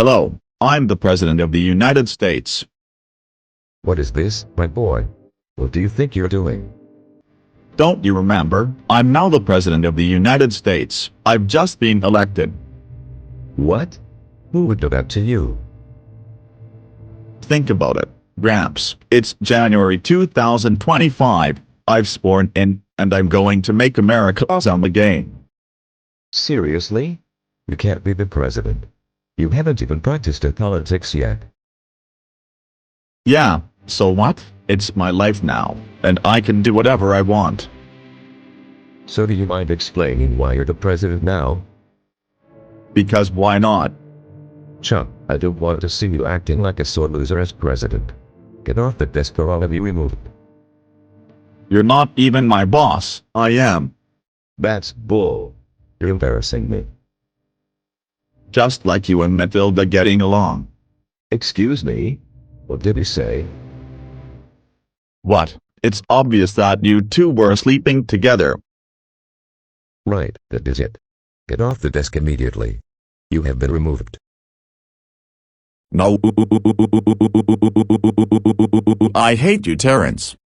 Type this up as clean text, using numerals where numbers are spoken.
Hello, I'm the President of the United States. What is this, my boy? What do you think you're doing? Don't you remember? I'm now the President of the United States. I've just been elected. What? Who would do that to you? Think about it, Gramps. It's January 2025. I've sworn in, and I'm going to make America awesome again. Seriously? You can't be the president. You haven't even practiced in politics yet. Yeah, so what? It's my life now, and I can do whatever I want. So do you mind explaining why you're the president now? Because why not? Chuck, I don't want to see you acting like a sore loser as president. Get off the desk or I'll have you removed. You're not even my boss. I am. That's bull. You're embarrassing me. Just like you and Matilda getting along. Excuse me? What did he say? What? It's obvious that you two were sleeping together. Right, that is it. Get off the desk immediately. You have been removed. No. I hate you, Terrence.